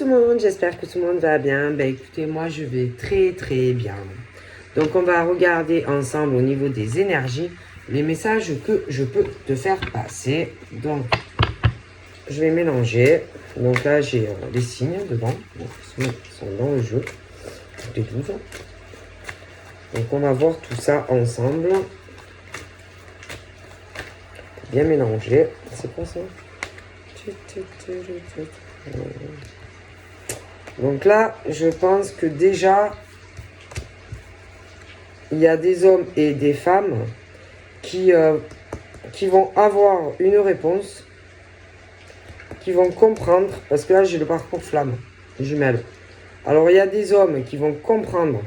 tout le monde, j'espère que tout le monde va bien. Ben écoutez, moi je vais très très bien. Donc on va regarder ensemble au niveau des énergies les messages que je peux te faire passer. Donc je vais mélanger. Donc là j'ai les signes dedans, ils sont dans le jeu, les 12. Donc on va voir tout ça ensemble. Bien mélanger. C'est quoi ça? Donc là, je pense que déjà, il y a des hommes et des femmes qui vont avoir une réponse, qui vont comprendre, parce que là, j'ai le parcours flamme, jumelle. Alors, il y a des hommes qui vont comprendre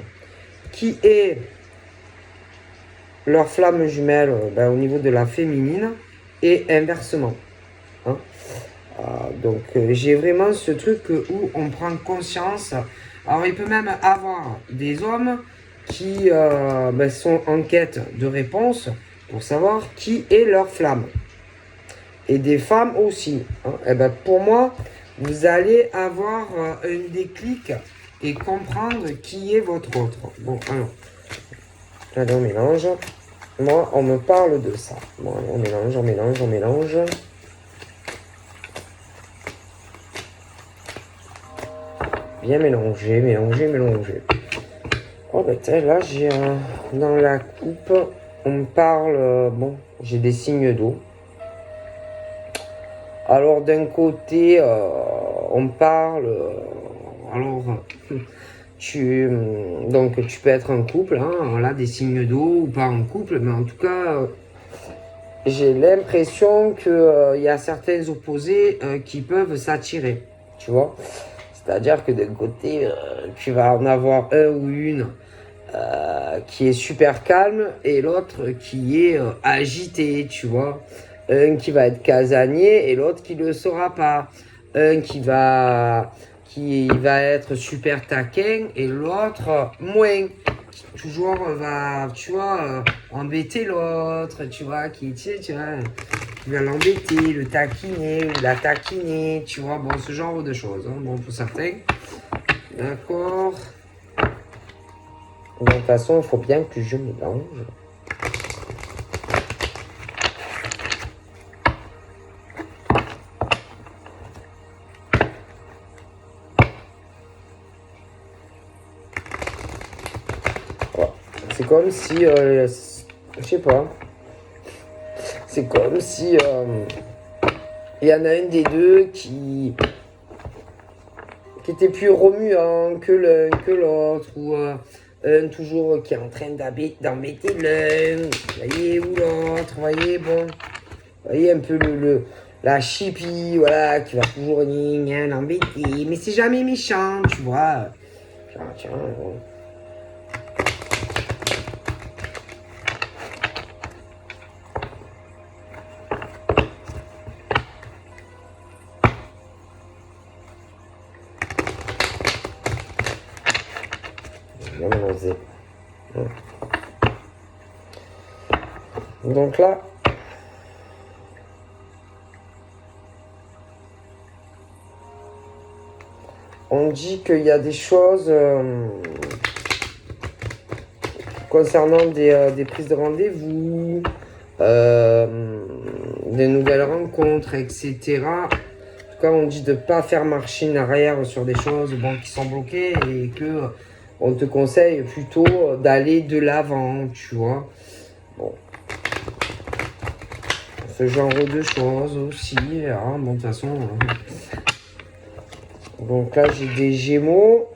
qui est leur flamme jumelle au niveau de la féminine et inversement. Hein. Donc j'ai vraiment ce truc où on prend conscience. Alors il peut même avoir des hommes qui sont en quête de réponse pour savoir qui est leur flamme. Et des femmes aussi. Hein. Et ben, pour moi, vous allez avoir un déclic et comprendre qui est votre autre. Bon, alors, là on mélange. Moi, on me parle de ça. Bon, on mélange, on mélange, on mélange. Bien mélanger, mélanger, mélanger. Oh ben là j'ai dans la coupe, on me parle, bon, j'ai des signes d'eau. Alors d'un côté, on me parle, alors donc tu peux être en couple, hein, voilà, des signes d'eau ou pas en couple, mais en tout cas, j'ai l'impression que y a certains opposés qui peuvent s'attirer, tu vois. C'est-à-dire que d'un côté, tu vas en avoir un ou une qui est super calme et l'autre qui est agité, tu vois. Un qui va être casanier et l'autre qui ne le sera pas. Un qui va être super taquin et l'autre moins. Toujours va, tu vois, embêter l'autre, tu vois, qui va l'embêter, le taquiner, la taquiner, tu vois, bon, ce genre de choses, hein, bon, pour certains. D'accord. De toute façon, il faut bien que je mélange. C'est comme si, je sais pas, c'est comme si il y en a un des deux qui était plus remuant que l'un, que l'autre, ou un toujours qui est en train d'embêter l'un, voyez, ou l'autre, voyez, bon, voyez un peu la chipie, voilà, qui va toujours l'embêter, mais c'est jamais méchant, tu vois. Tiens, bon. Bien mélangé. Donc là, on dit qu'il y a des choses concernant des prises de rendez-vous, des nouvelles rencontres, etc. En tout cas, on dit de ne pas faire marche arrière sur des choses qui sont bloquées et que on te conseille plutôt d'aller de l'avant, tu vois. Bon. Ce genre de choses aussi. Hein, bon, de toute façon. Donc là, j'ai des Gémeaux.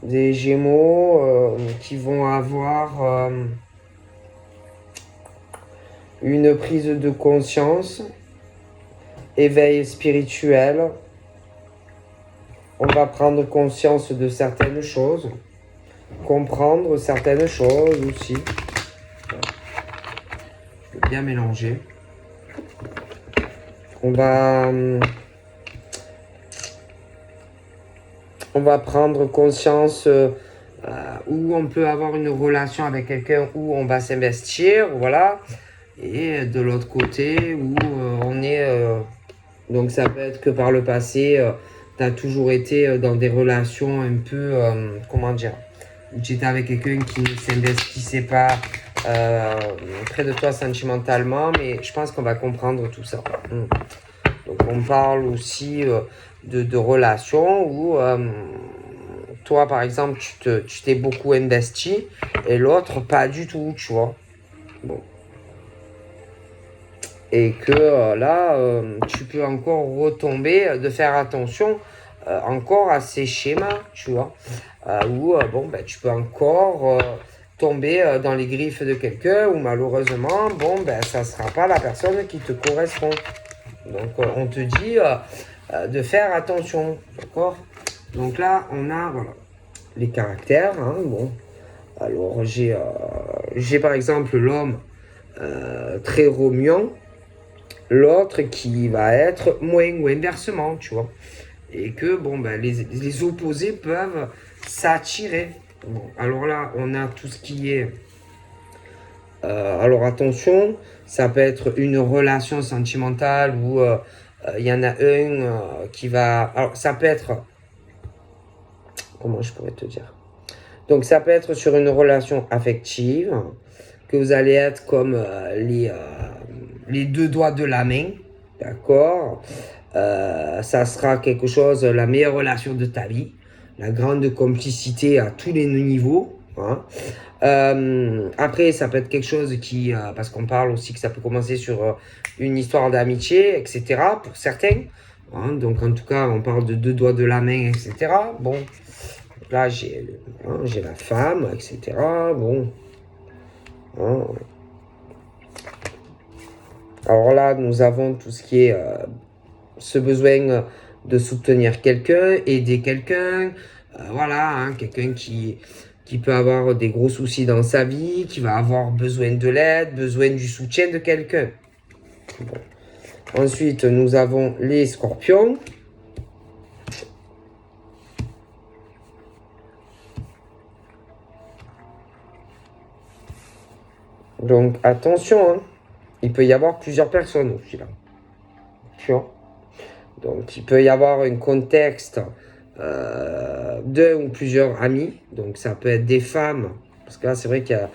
Des Gémeaux qui vont avoir une prise de conscience, éveil spirituel. On va prendre conscience de certaines choses, comprendre certaines choses aussi. Je vais bien mélanger. On va prendre conscience où on peut avoir une relation avec quelqu'un où on va s'investir, voilà. Et de l'autre côté où on est Donc ça peut être que par le passé, tu as toujours été dans des relations un peu, comment dire, où tu étais avec quelqu'un qui ne s'investissait pas près de toi sentimentalement, mais je pense qu'on va comprendre tout ça. Donc on parle aussi de relations où toi par exemple tu t'es beaucoup investi et l'autre pas du tout, tu vois. Bon. Et que là, tu peux encore retomber, de faire attention encore à ces schémas, tu vois, où bon, ben, tu peux encore tomber dans les griffes de quelqu'un où malheureusement, bon, ben, ça ne sera pas la personne qui te correspond. Donc, on te dit de faire attention, d'accord? Donc là, on a, voilà, les caractères, hein, bon. Alors, j'ai par exemple l'homme très remuant, l'autre qui va être moins ou inversement, tu vois. Et que, bon, ben, les opposés peuvent s'attirer. Bon, alors là, on a tout ce qui est... alors attention, ça peut être une relation sentimentale où il y en a un qui va... Alors ça peut être... Comment je pourrais te dire? Donc ça peut être sur une relation affective, que vous allez être comme les deux doigts de la main, d'accord? Ça sera quelque chose, la meilleure relation de ta vie, la grande complicité à tous les niveaux, hein. Après, ça peut être quelque chose qui, parce qu'on parle aussi que ça peut commencer sur une histoire d'amitié, etc. pour certains, hein. Donc en tout cas, on parle de deux doigts de la main, etc. Bon, là j'ai la femme, etc. Bon, hein. Alors là, nous avons tout ce qui est ce besoin de soutenir quelqu'un, aider quelqu'un, voilà, hein, quelqu'un qui peut avoir des gros soucis dans sa vie, qui va avoir besoin de l'aide, besoin du soutien de quelqu'un. Bon. Ensuite, nous avons les scorpions. Donc attention, hein, il peut y avoir plusieurs personnes aussi là. Tu vois. Donc il peut y avoir un contexte d'un ou plusieurs amis. Donc ça peut être des femmes, parce que là c'est vrai qu'il y a,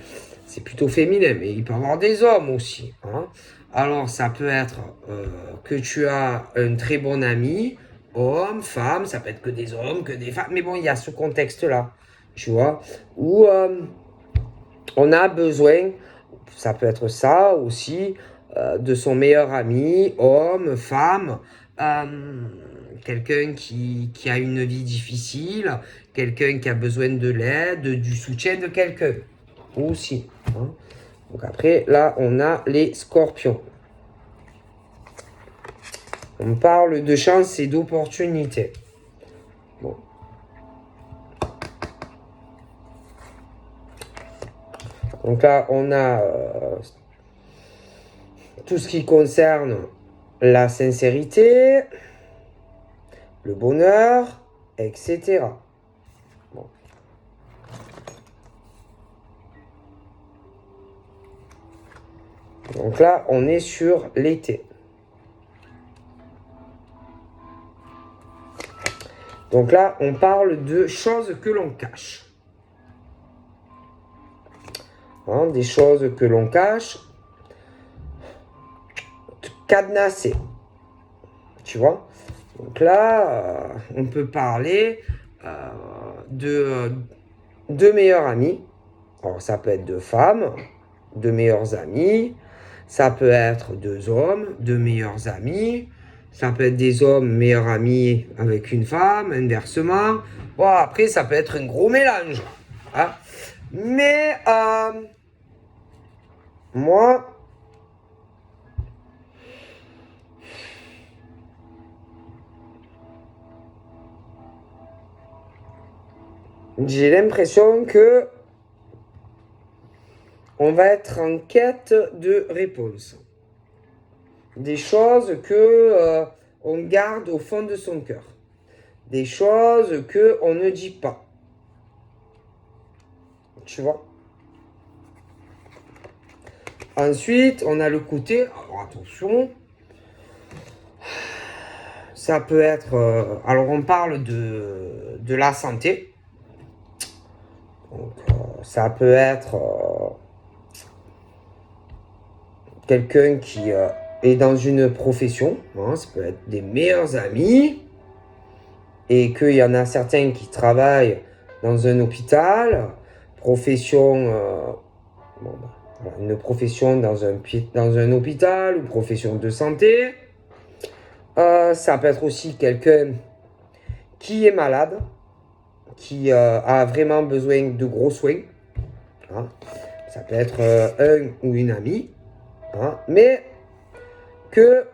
c'est plutôt féminin, mais il peut y avoir des hommes aussi, hein. Alors ça peut être que tu as un très bon ami, homme, femme, ça peut être que des hommes, que des femmes, mais bon il y a ce contexte-là, tu vois, où on a besoin, ça peut être ça aussi, de son meilleur ami, homme, femme, quelqu'un qui a une vie difficile, quelqu'un qui a besoin de l'aide, du soutien de quelqu'un aussi, hein. Donc après, là, on a les scorpions. On parle de chance et d'opportunité. Bon. Donc là, on a tout ce qui concerne la sincérité, le bonheur, etc. Bon. Donc là, on est sur l'été. Donc là, on parle de choses que l'on cache. Hein, des choses que l'on cache, cadenassées. Tu vois? Donc là, on peut parler de deux meilleurs amis. Alors ça peut être deux femmes, deux meilleurs amis. Ça peut être deux hommes, deux meilleurs amis. Ça peut être des hommes meilleurs amis avec une femme, inversement. Bon, après, ça peut être un gros mélange, hein. Mais moi, j'ai l'impression que on va être en quête de réponse. Des choses que on garde au fond de son cœur. Des choses que on ne dit pas. Tu vois? Ensuite, on a le côté, alors attention, ça peut être... alors, on parle de la santé. Donc, ça peut être quelqu'un qui est dans une profession. Hein, ça peut être des meilleurs amis. Et qu'il y en a certains qui travaillent dans un hôpital. Profession... une profession dans un hôpital ou profession de santé. Ça peut être aussi quelqu'un qui est malade, qui a vraiment besoin de gros soins. Hein. Ça peut être un ou une amie, hein. Mais que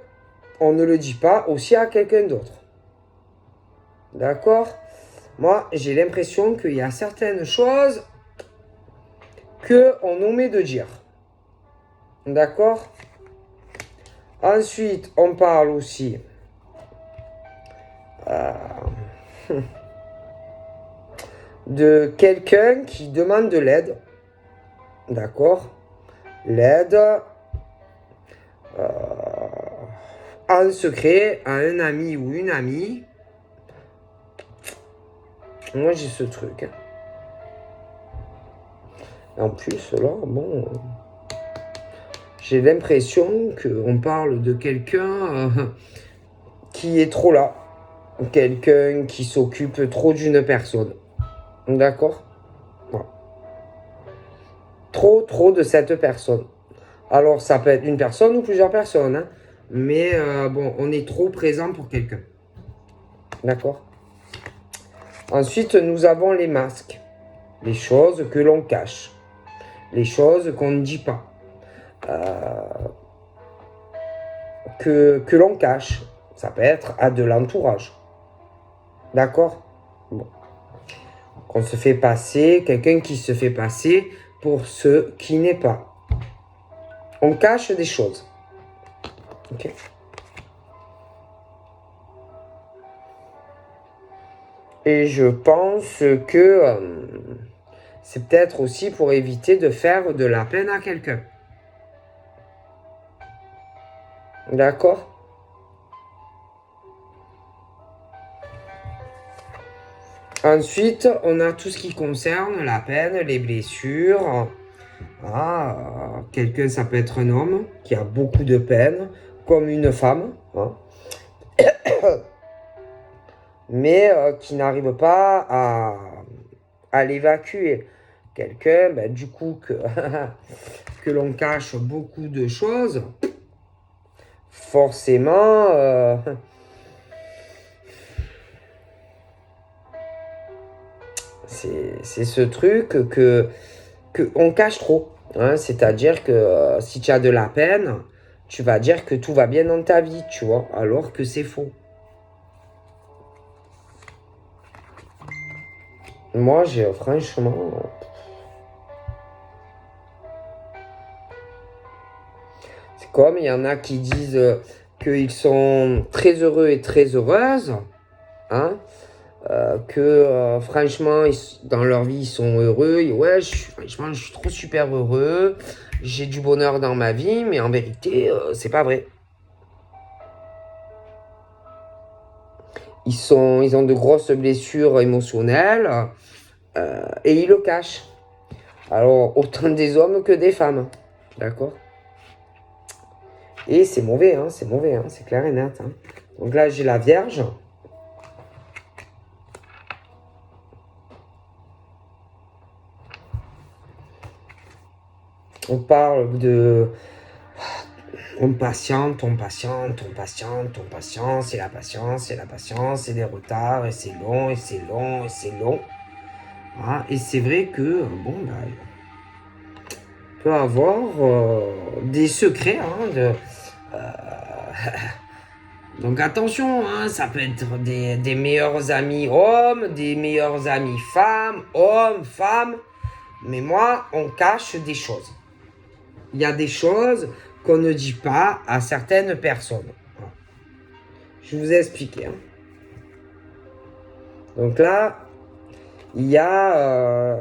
on ne le dit pas aussi à quelqu'un d'autre. D'accord? Moi, j'ai l'impression qu'il y a certaines choses qu'on omet de dire. D'accord? Ensuite, on parle aussi de quelqu'un qui demande de l'aide. D'accord? L'aide en secret à un ami ou une amie. Moi, j'ai ce truc. Hein. En plus, là, bon... j'ai l'impression qu'on parle de quelqu'un qui est trop là. Quelqu'un qui s'occupe trop d'une personne. D'accord? Voilà. Trop de cette personne. Alors, ça peut être une personne ou plusieurs personnes. Hein, mais bon, on est trop présent pour quelqu'un. D'accord? Ensuite, nous avons les masques. Les choses que l'on cache. Les choses qu'on ne dit pas. Que l'on cache. Ça peut être à de l'entourage. D'accord? Bon. Qu'on se fait passer, quelqu'un qui se fait passer pour ce qui n'est pas. On cache des choses. Ok? Et je pense que c'est peut-être aussi pour éviter de faire de la peine à quelqu'un. D'accord? Ensuite, on a tout ce qui concerne la peine, les blessures. Quelqu'un, ça peut être un homme qui a beaucoup de peine, comme une femme, hein, mais qui n'arrive pas à l'évacuer. Quelqu'un, ben, du coup, que l'on cache beaucoup de choses, forcément... c'est ce truc que on cache trop. Hein, c'est-à-dire que si tu as de la peine, tu vas dire que tout va bien dans ta vie, tu vois, alors que c'est faux. Moi, j'ai franchement... c'est comme, il y en a qui disent qu'ils sont très heureux et très heureuses, hein, franchement, dans leur vie, ils sont heureux. Et ouais, franchement, je suis trop super heureux. J'ai du bonheur dans ma vie, mais en vérité, c'est pas vrai. Ils ont de grosses blessures émotionnelles et ils le cachent. Alors, autant des hommes que des femmes. D'accord? Et c'est mauvais, hein, c'est clair et net. Hein. Donc là, j'ai la Vierge. On parle de... On patiente, c'est la patience, c'est des retards, et c'est long, et c'est long, et c'est long. Ah, et c'est vrai que, bon, bah, on peut avoir des secrets. Hein, donc attention, hein, ça peut être des meilleurs amis hommes, des meilleurs amis femmes, hommes, femmes. Mais moi, on cache des choses. Il y a des choses qu'on ne dit pas à certaines personnes. Je vous ai expliqué. Hein. Donc là, il y a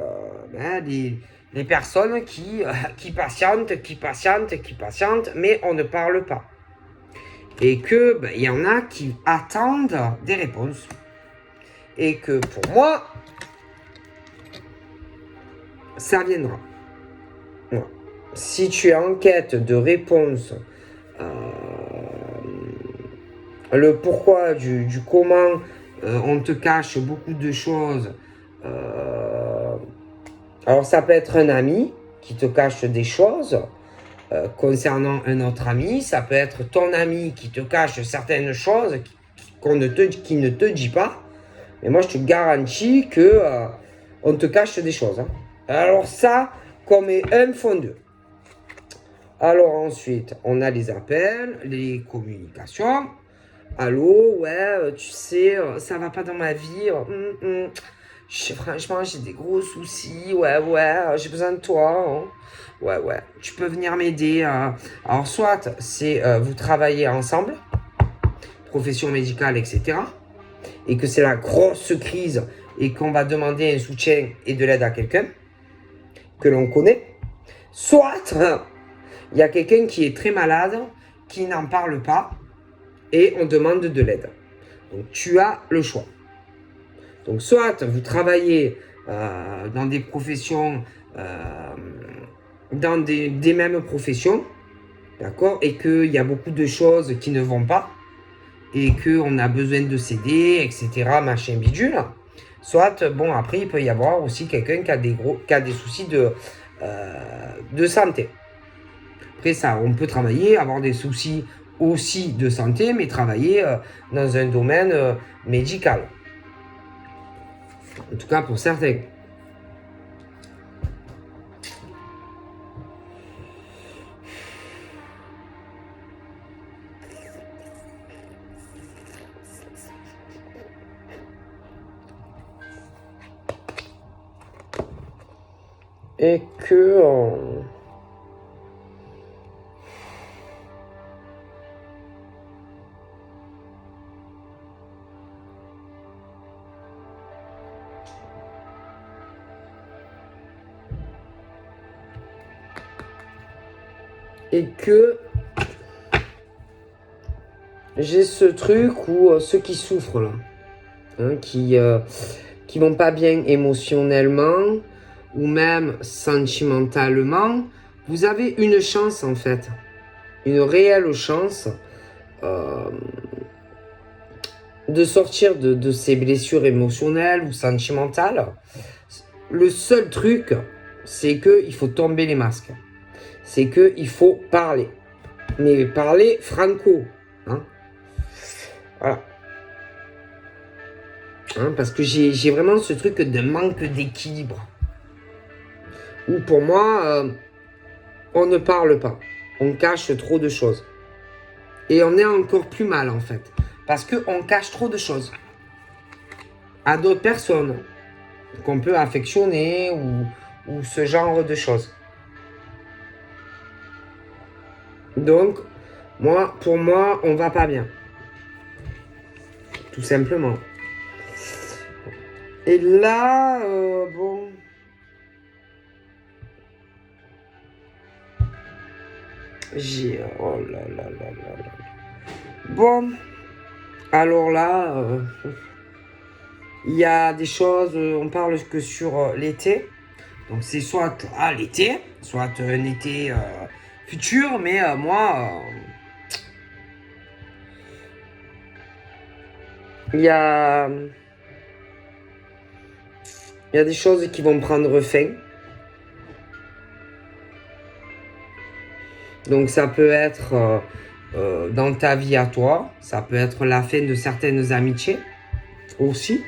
des personnes qui patientent, mais on ne parle pas. Et que il y en a qui attendent des réponses. Et que pour moi, ça viendra. Voilà. Si tu es en quête de réponses, le pourquoi du comment, on te cache beaucoup de choses. Alors ça peut être un ami qui te cache des choses concernant un autre ami. Ça peut être ton ami qui te cache certaines choses qui ne te dit pas. Mais moi, je te garantis que on te cache des choses. Hein. Alors ça, comme un font deux. Alors ensuite, on a les appels, les communications. Allô, ouais, tu sais, ça va pas dans ma vie. Franchement, j'ai des gros soucis. Ouais, j'ai besoin de toi. Hein. Ouais, tu peux venir m'aider. Alors soit c'est vous travaillez ensemble, profession médicale, etc. Et que c'est la grosse crise et qu'on va demander un soutien et de l'aide à quelqu'un que l'on connaît. Soit il y a quelqu'un qui est très malade, qui n'en parle pas et on demande de l'aide. Donc tu as le choix. Donc soit vous travaillez dans des professions, dans des mêmes professions, d'accord, et qu'il y a beaucoup de choses qui ne vont pas, et qu'on a besoin de s'aider, etc., machin bidule. Soit, bon, après, il peut y avoir aussi quelqu'un qui a des soucis de santé. Après ça, on peut travailler, avoir des soucis aussi de santé, mais travailler dans un domaine médical. En tout cas, pour certains. Et que... j'ai ce truc où ceux qui souffrent là, hein, qui vont pas bien émotionnellement ou même sentimentalement, vous avez une chance en fait, une réelle chance de sortir de ces blessures émotionnelles ou sentimentales. Le seul truc, c'est qu'il faut tomber les masques. C'est qu'il faut parler. Mais parler franco. Hein. Voilà. Hein, parce que j'ai vraiment ce truc de manque d'équilibre. Où pour moi, on ne parle pas. On cache trop de choses. Et on est encore plus mal en fait. Parce qu'on cache trop de choses. À d'autres personnes qu'on peut affectionner ou ce genre de choses. Donc, pour moi, on va pas bien. Tout simplement. Et là, bon... Oh là là là là là. Bon, alors là, il y a des choses, on parle que sur l'été. Donc c'est soit l'été, soit un été futur, mais moi, il y a des choses qui vont prendre fin. Donc ça peut être dans ta vie à toi, ça peut être la fin de certaines amitiés aussi,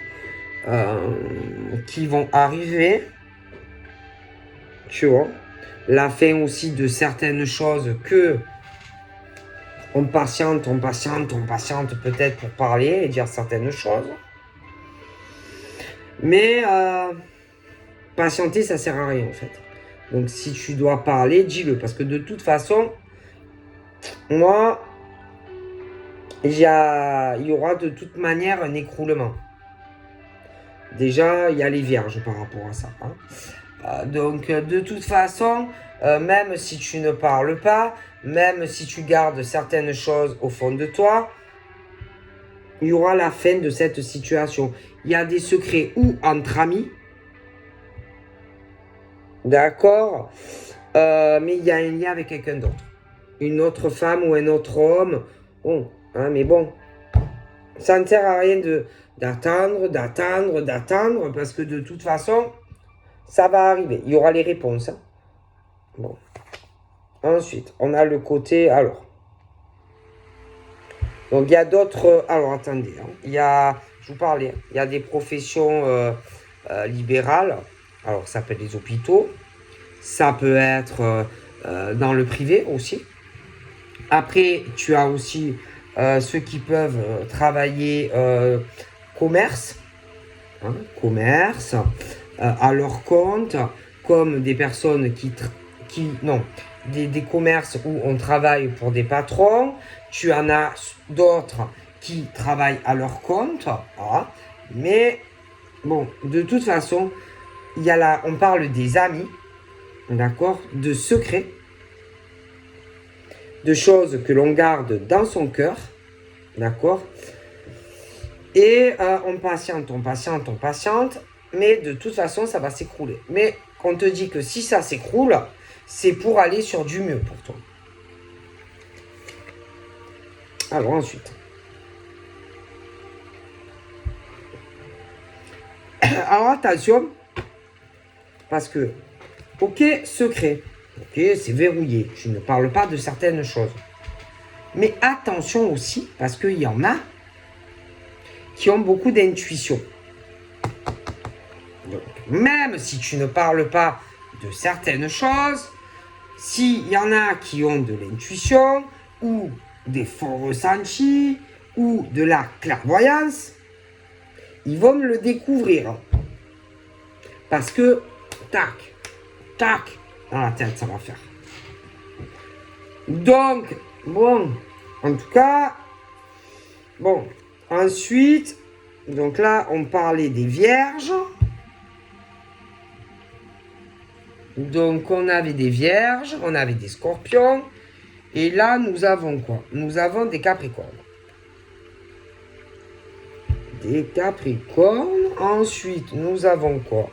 qui vont arriver, tu vois. La fin aussi de certaines choses que on patiente peut-être pour parler et dire certaines choses. Mais patienter, ça sert à rien en fait. Donc si tu dois parler, dis-le. Parce que de toute façon, moi, il y aura de toute manière un écroulement. Déjà, il y a les vierges par rapport à ça. Hein. Donc, de toute façon, même si tu ne parles pas, même si tu gardes certaines choses au fond de toi, il y aura la fin de cette situation. Il y a des secrets ou entre amis, d'accord, mais il y a un lien avec quelqu'un d'autre. Une autre femme ou un autre homme. Bon, hein, mais bon, ça ne sert à rien d'attendre, parce que de toute façon, ça va arriver. Il y aura les réponses. Hein. Bon. Ensuite, on a le côté... Alors. Donc, il y a d'autres... Alors, attendez. Hein. Il y a... Je vous parlais. Il y a des professions libérales. Alors, ça peut être les hôpitaux. Ça peut être dans le privé aussi. Après, tu as aussi ceux qui peuvent travailler commerce. Hein, commerce. À leur compte. Comme des personnes des commerces où on travaille pour des patrons. Tu en as d'autres qui travaillent à leur compte. Hein, mais bon, de toute façon, on parle des amis, d'accord, de secrets, de choses que l'on garde dans son cœur, d'accord. Et on patiente, mais de toute façon, ça va s'écrouler. Mais on te dit que si ça s'écroule, c'est pour aller sur du mieux pour toi. Alors ensuite. Alors attention, parce que, ok, secret, ok, c'est verrouillé, je ne parle pas de certaines choses. Mais attention aussi, parce qu'il y en a qui ont beaucoup d'intuition. Donc, même si tu ne parles pas de certaines choses, s'il y en a qui ont de l'intuition, ou des forts ressentis, ou de la clairvoyance, ils vont me le découvrir. Parce que, tac, dans la tête, ça va faire. Donc, bon, en tout cas, bon, ensuite, donc là, on parlait des vierges. Donc, on avait des vierges, on avait des scorpions. Et là, nous avons quoi? Nous avons des capricornes. Des capricornes. Ensuite, nous avons quoi?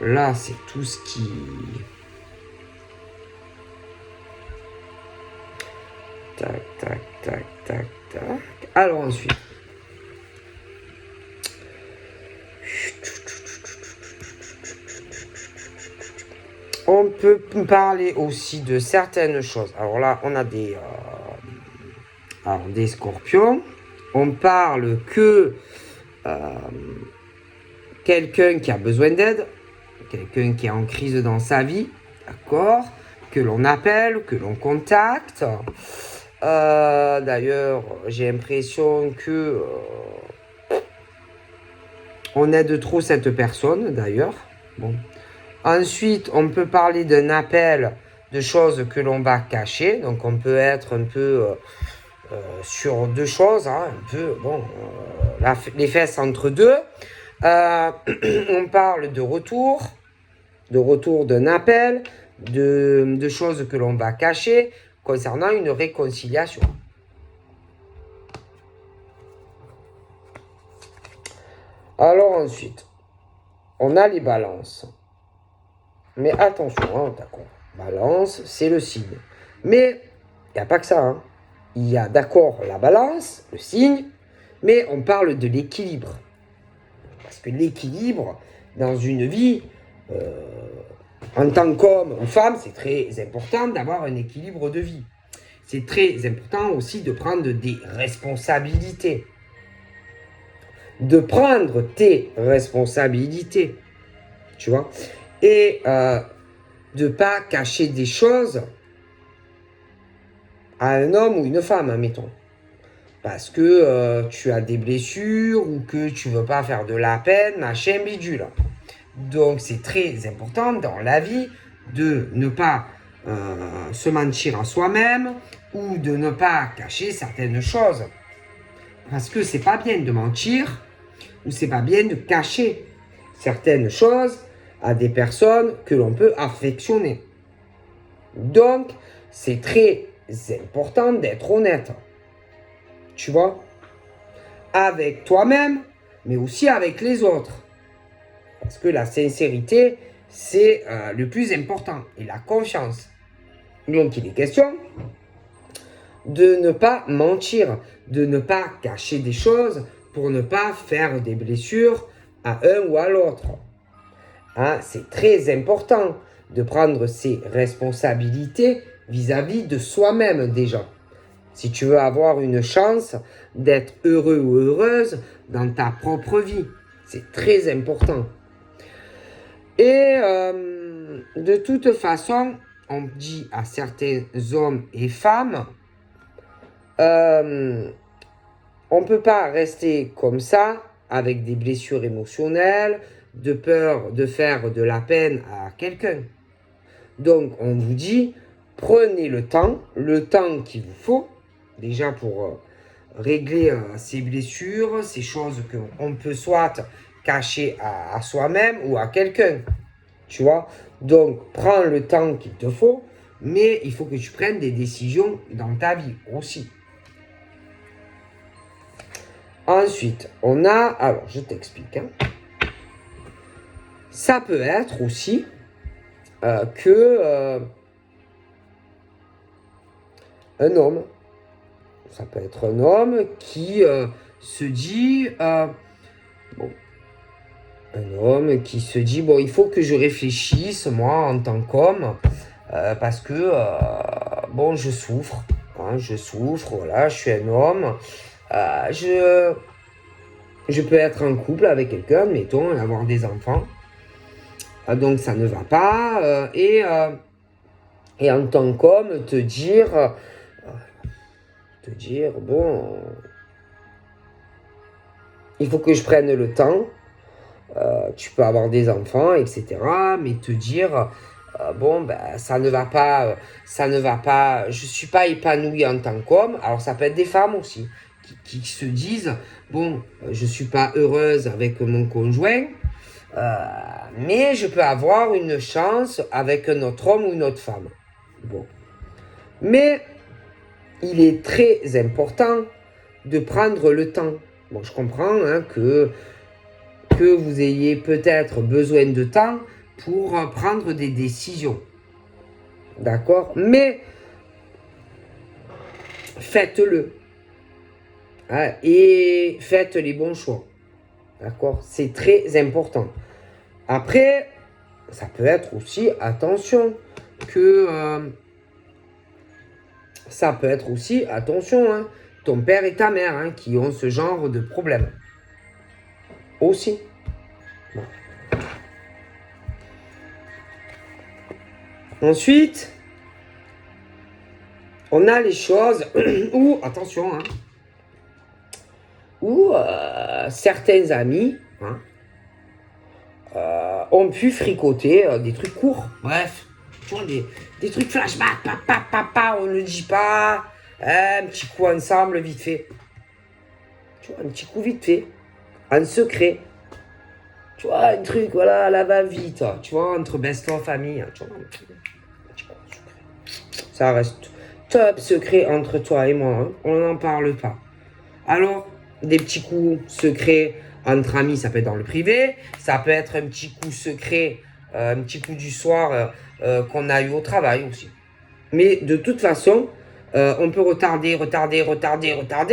Là, c'est tout ce qui... Tac. Alors ensuite. On peut parler aussi de certaines choses. Alors là, on a des scorpions. On parle que quelqu'un qui a besoin d'aide, quelqu'un qui est en crise dans sa vie, d'accord, que l'on appelle, que l'on contacte. D'ailleurs, j'ai l'impression que on aide trop cette personne, d'ailleurs. Bon. Ensuite, on peut parler d'un appel de choses que l'on va cacher. Donc, on peut être un peu sur deux choses, hein, un peu, bon, les fesses entre deux. On parle de retour d'un appel, de choses que l'on va cacher concernant une réconciliation. Alors ensuite, on a les balances. Mais attention, hein, d'accord. Balance, c'est le signe. Mais il n'y a pas que ça. Hein. Il y a d'accord la balance, le signe, mais on parle de l'équilibre. Parce que l'équilibre, dans une vie, en tant qu'homme ou femme, c'est très important d'avoir un équilibre de vie. C'est très important aussi de prendre des responsabilités. De prendre tes responsabilités. Tu vois? Et de ne pas cacher des choses à un homme ou une femme, admettons. Parce que tu as des blessures ou que tu ne veux pas faire de la peine, machin, bidule. Donc, c'est très important dans la vie de ne pas se mentir à soi-même ou de ne pas cacher certaines choses. Parce que c'est pas bien de mentir ou c'est pas bien de cacher certaines choses à des personnes que l'on peut affectionner. Donc, c'est très important d'être honnête. Tu vois? Avec toi-même, mais aussi avec les autres. Parce que la sincérité, c'est le plus important. Et la confiance. Donc, il est question de ne pas mentir, de ne pas cacher des choses pour ne pas faire des blessures à un ou à l'autre. Hein, c'est très important de prendre ses responsabilités vis-à-vis de soi-même déjà. Si tu veux avoir une chance d'être heureux ou heureuse dans ta propre vie, c'est très important. Et de toute façon, on dit à certains hommes et femmes, on ne peut pas rester comme ça avec des blessures émotionnelles, de peur de faire de la peine à quelqu'un. Donc, on vous dit, prenez le temps qu'il vous faut, déjà pour régler ces blessures, ces choses qu'on peut soit cacher à soi-même ou à quelqu'un. Tu vois? Donc, prends le temps qu'il te faut, mais il faut que tu prennes des décisions dans ta vie aussi. Ensuite, on a... Alors, je t'explique. Hein. Ça peut être aussi que un homme, ça peut être un homme qui se dit... bon, un homme qui se dit, bon, il faut que je réfléchisse, moi, en tant qu'homme, parce que, bon, je souffre. Hein, je souffre, voilà, je suis un homme. Je peux être en couple avec quelqu'un, mettons, et avoir des enfants. Donc, ça ne va pas. Et en tant qu'homme, te dire, bon, il faut que je prenne le temps. Tu peux avoir des enfants, etc. Mais te dire, bon, ben, ça ne va pas, je suis pas épanoui en tant qu'homme. Alors, ça peut être des femmes aussi, qui se disent, bon, je suis pas heureuse avec mon conjoint, mais je peux avoir une chance avec un autre homme ou une autre femme. Bon. Mais, il est très important de prendre le temps. Bon, je comprends hein, que vous ayez peut-être besoin de temps pour prendre des décisions. D'accord? Mais faites-le. Hein, et faites les bons choix. D'accord? C'est très important. Après, ça peut être aussi, attention, ça peut être aussi, attention, hein, ton père et ta mère hein, qui ont ce genre de problème. Aussi. Bon. Ensuite, on a les choses où, attention, hein, où certains amis hein, ont pu fricoter des trucs courts. Bref, tu vois, des trucs flashback, on ne le dit pas, un petit coup ensemble vite fait. Tu vois, un petit coup vite fait, en secret. Tu vois, un truc, voilà, à la va-vite, tu vois, entre best-of famille, tu vois, un petit coup secret. Ça reste top secret entre toi et moi, hein. On n'en parle pas. Alors, des petits coups secrets entre amis, ça peut être dans le privé, ça peut être un petit coup secret, un petit coup du soir qu'on a eu au travail aussi. Mais de toute façon, on peut retarder,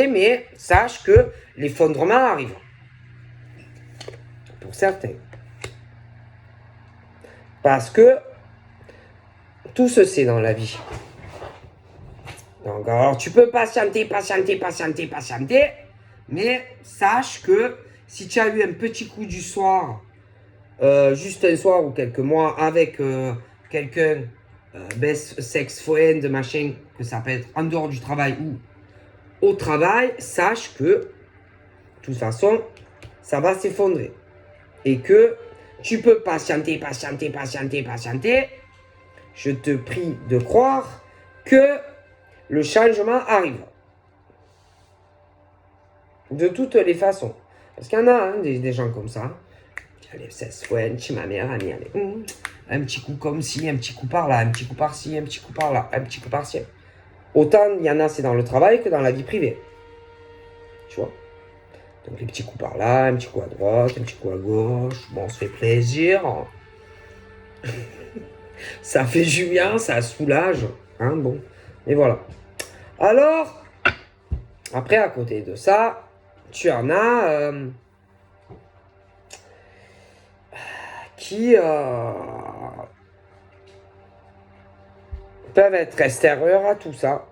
mais sache que l'effondrement arrive. Pour certains. Parce que tout se sait dans la vie. Donc, alors, tu peux patienter, mais sache que si tu as eu un petit coup du soir, juste un soir ou quelques mois avec quelqu'un, best sex friend, machin, que ça peut être en dehors du travail ou au travail, sache que, de toute façon, ça va s'effondrer. Et que tu peux patienter. Je te prie de croire que le changement arrive. De toutes les façons. Parce qu'il y en a hein, des gens comme ça, Allez, c'est soin, tu ma meilleure amie, allez. Un petit coup comme ci, un petit coup par là, un petit coup par-ci, un petit coup par-là, un petit coup par-ci. Autant il y en a, c'est dans le travail que dans la vie privée. Tu vois? Donc les petits coups par là, un petit coup à droite, un petit coup à gauche. Bon, on se fait plaisir. Ça fait du bien, ça soulage. Hein, bon. Et voilà. Alors, après, à côté de ça, tu en as qui peuvent être extérieurs à tout ça.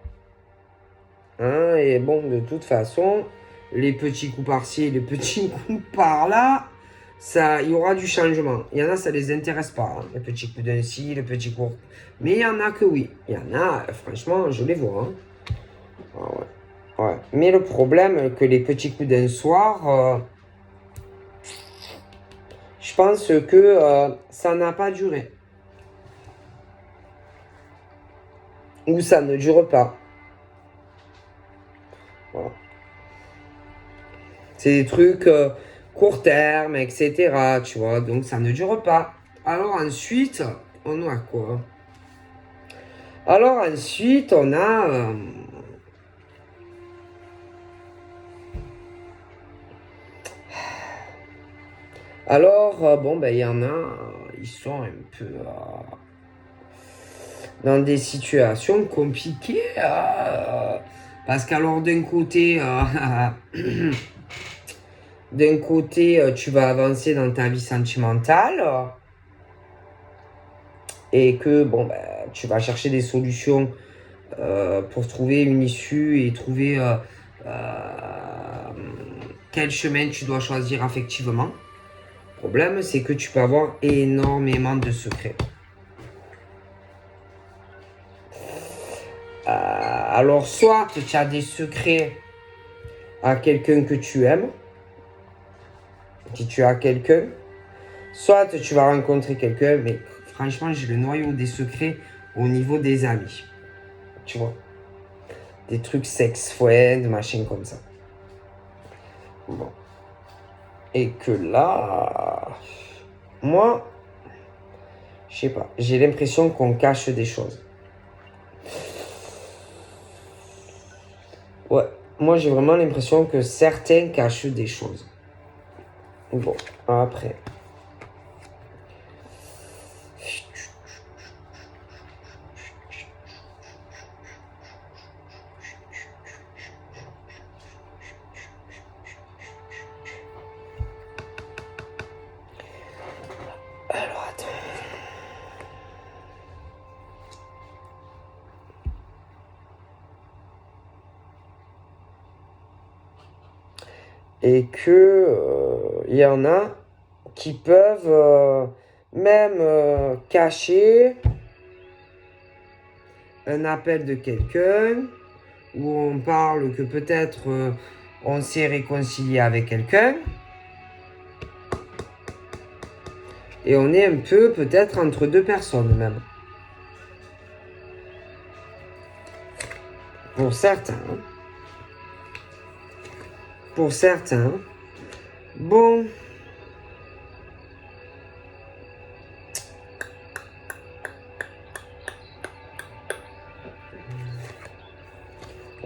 Hein, et bon, de toute façon, les petits coups par-ci, les petits coups par-là, ça, il y aura du changement. Il y en a, ça les intéresse pas. Hein. Les petits coups d'un ci, les petits coups. Mais il y en a que oui. Il y en a, franchement, je les vois. Hein. Ah ouais. Ouais. Mais le problème, que les petits coups d'un soir, je pense que ça n'a pas duré. Ou ça ne dure pas. Voilà. C'est des trucs court terme, etc. Tu vois, donc ça ne dure pas. Alors ensuite, on a quoi? Alors ensuite, on a... alors, bon, ben, il y en a, ils sont un peu dans des situations compliquées. Parce qu'alors, d'un côté, tu vas avancer dans ta vie sentimentale. Et que, bon, ben, tu vas chercher des solutions pour trouver une issue et trouver quel chemin tu dois choisir affectivement. Le problème, c'est que tu peux avoir énormément de secrets. Alors, soit tu as des secrets à quelqu'un que tu aimes, si tu as quelqu'un, soit tu vas rencontrer quelqu'un, mais franchement, j'ai le noyau des secrets au niveau des amis. Tu vois, des trucs sex-friend, machin comme ça. Bon. Et que là, moi, je sais pas, j'ai l'impression qu'on cache des choses. Ouais, moi j'ai vraiment l'impression que certains cachent des choses. Bon, après. Alors attends. Et que y en a qui peuvent même cacher un appel de quelqu'un où on parle que peut-être on s'est réconcilié avec quelqu'un et on est un peu peut-être entre deux personnes même. Pour certains. Hein. Pour certains. Bon.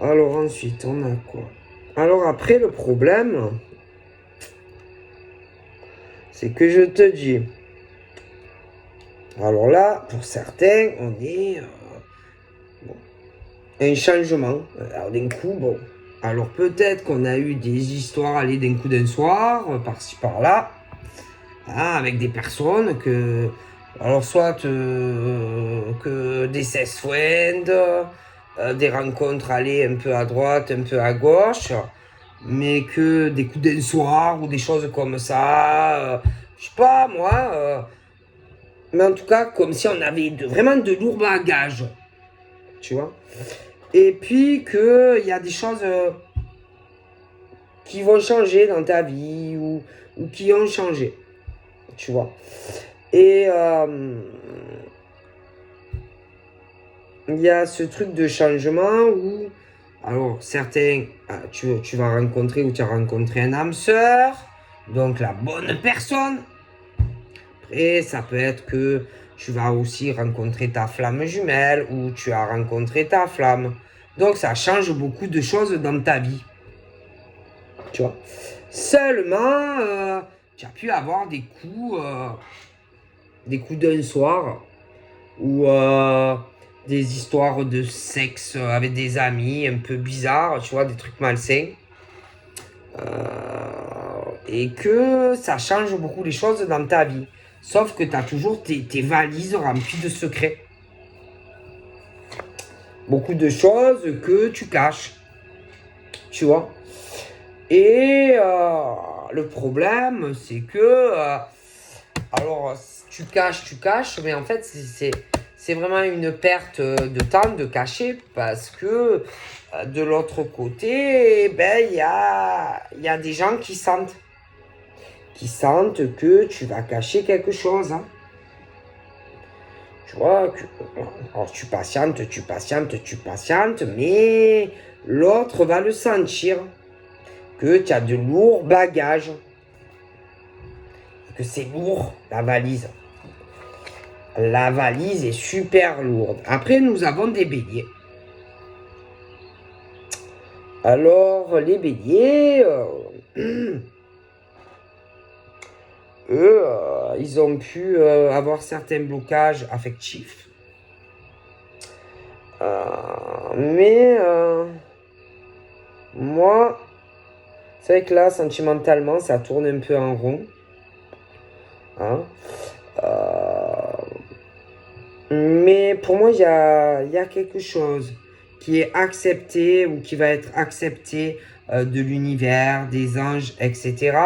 Alors ensuite, on a quoi? Alors après, le problème, c'est que je te dis. Alors là, pour certains, on est... bon, un changement. Alors d'un coup, bon... Alors peut-être qu'on a eu des histoires aller d'un coup d'un soir, par-ci par-là, hein, avec des personnes que... Alors soit que des sex friends, des rencontres aller un peu à droite, un peu à gauche, mais que des coups d'un soir ou des choses comme ça, je sais pas moi, mais en tout cas comme si on avait vraiment de lourds bagages, tu vois. Et puis qu'il y a des choses qui vont changer dans ta vie ou qui ont changé, tu vois. Et il y a ce truc de changement où, alors certains, tu vas rencontrer ou tu as rencontré un âme sœur, donc la bonne personne, Après, ça peut être que tu vas aussi rencontrer ta flamme jumelle ou tu as rencontré ta flamme. Donc, ça change beaucoup de choses dans ta vie. Tu vois. Seulement, tu as pu avoir des coups d'un soir ou des histoires de sexe avec des amis un peu bizarres, tu vois, des trucs malsains. Et que ça change beaucoup les choses dans ta vie. Sauf que tu as toujours tes valises remplies de secrets. Beaucoup de choses que tu caches. Tu vois. Et le problème, c'est que... alors, tu caches, mais en fait, c'est vraiment une perte de temps de cacher parce que de l'autre côté, ben, il y a des gens qui sentent que tu vas cacher quelque chose. Hein. Tu vois, alors tu patientes, mais l'autre va le sentir que tu as de lourds bagages, que c'est lourd, la valise. La valise est super lourde. Après, nous avons des béliers. Alors, les béliers, eux, ils ont pu avoir certains blocages affectifs. Mais moi, c'est vrai que là, sentimentalement, ça tourne un peu en rond. Hein. Mais pour moi, il y a quelque chose qui est accepté ou qui va être accepté de l'univers, des anges, etc.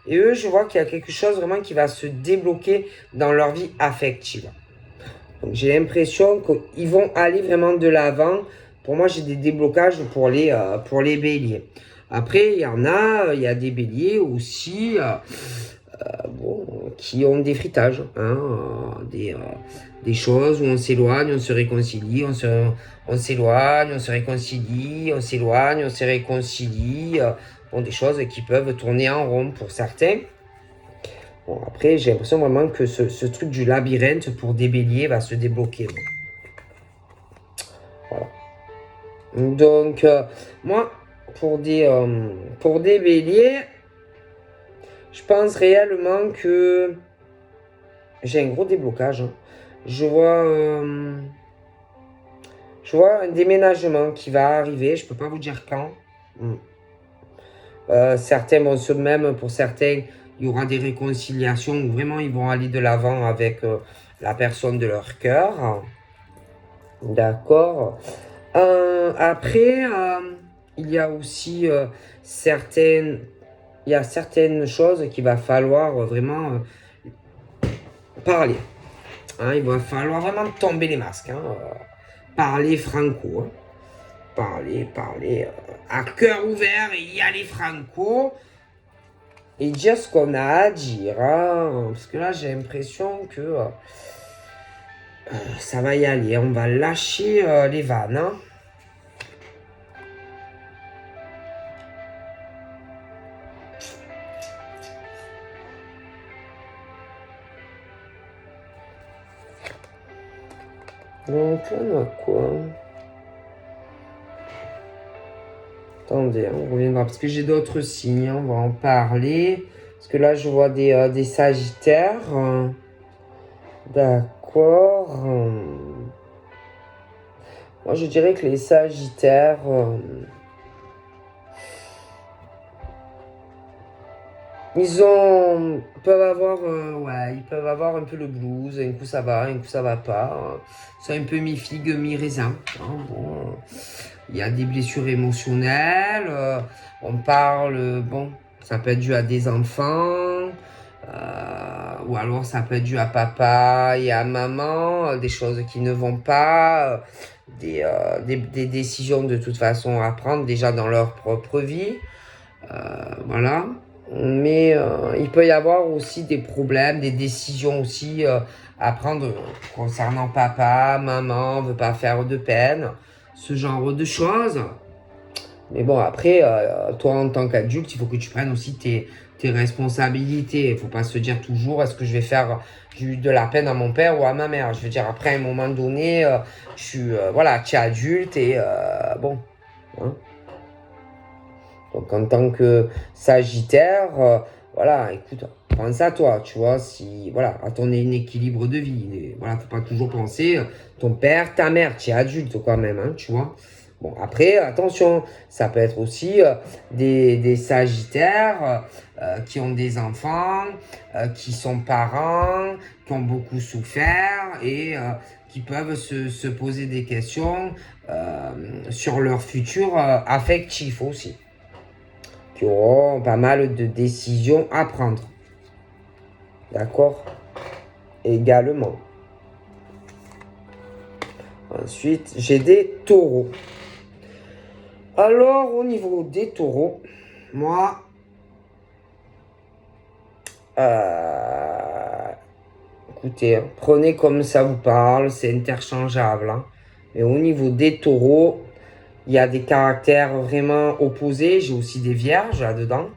Et eux, je vois qu'il y a quelque chose vraiment qui va se débloquer dans leur vie affective. Donc j'ai l'impression qu'ils vont aller vraiment de l'avant. Pour moi, j'ai des déblocages pour les béliers. Après, il y a des béliers aussi qui ont des fritages, hein, des choses où on s'éloigne, on se réconcilie, on s'éloigne, on se réconcilie, on s'éloigne, on se réconcilie. Bon, des choses qui peuvent tourner en rond pour certains. Bon, après, j'ai l'impression vraiment que ce truc du labyrinthe pour des béliers va se débloquer. Voilà. Donc, moi, pour des béliers, je pense réellement que j'ai un gros déblocage. Hein. Je vois un déménagement qui va arriver. Je ne peux pas vous dire quand. Certains vont se même, pour certains, il y aura des réconciliations où vraiment ils vont aller de l'avant avec la personne de leur cœur. D'accord. Après, il y a aussi certaines choses qu'il va falloir vraiment parler. Hein, il va falloir vraiment tomber les masques. Hein, parler franco. Hein. Parler à cœur ouvert et y aller franco. Et dire ce qu'on a à dire. Hein, parce que là, j'ai l'impression que ça va y aller. On va lâcher les vannes. Hein. Donc, on a quoi? Attendez, on reviendra. Parce que j'ai d'autres signes. On va en parler. Parce que là, je vois des sagittaires. D'accord. Moi, je dirais que les sagittaires... ils peuvent avoir un peu le blues, un coup ça va, un coup ça va pas. C'est un peu mi-figue, mi-raisin. Hein, bon, il y a des blessures émotionnelles, on parle, bon, ça peut être dû à des enfants, ou alors ça peut être dû à papa et à maman, des choses qui ne vont pas, des décisions de toute façon à prendre déjà dans leur propre vie. Voilà. Mais il peut y avoir aussi des problèmes, des décisions aussi à prendre concernant papa, maman, veut pas faire de peine, ce genre de choses. Mais bon, après, toi, en tant qu'adulte, il faut que tu prennes aussi tes responsabilités. Il ne faut pas se dire toujours, est-ce que je vais faire de la peine à mon père ou à ma mère? Je veux dire, après, à un moment donné, voilà, tu es adulte et bon. Hein. Donc, en tant que Sagittaire, voilà, écoute, pense à toi, tu vois, si, voilà, à ton équilibre de vie. Voilà, faut pas toujours penser, ton père, ta mère, tu es adulte quand même, hein, tu vois. Bon, après, attention, ça peut être aussi des Sagittaires qui ont des enfants, qui sont parents, qui ont beaucoup souffert et qui peuvent se poser des questions sur leur futur affectif aussi, qui auront pas mal de décisions à prendre. D'accord? Également. Ensuite, j'ai des taureaux. Alors, au niveau des taureaux, moi, écoutez, hein, prenez comme ça vous parle, c'est interchangeable. Hein. Mais au niveau des taureaux, il y a des caractères vraiment opposés. J'ai aussi des vierges là-dedans.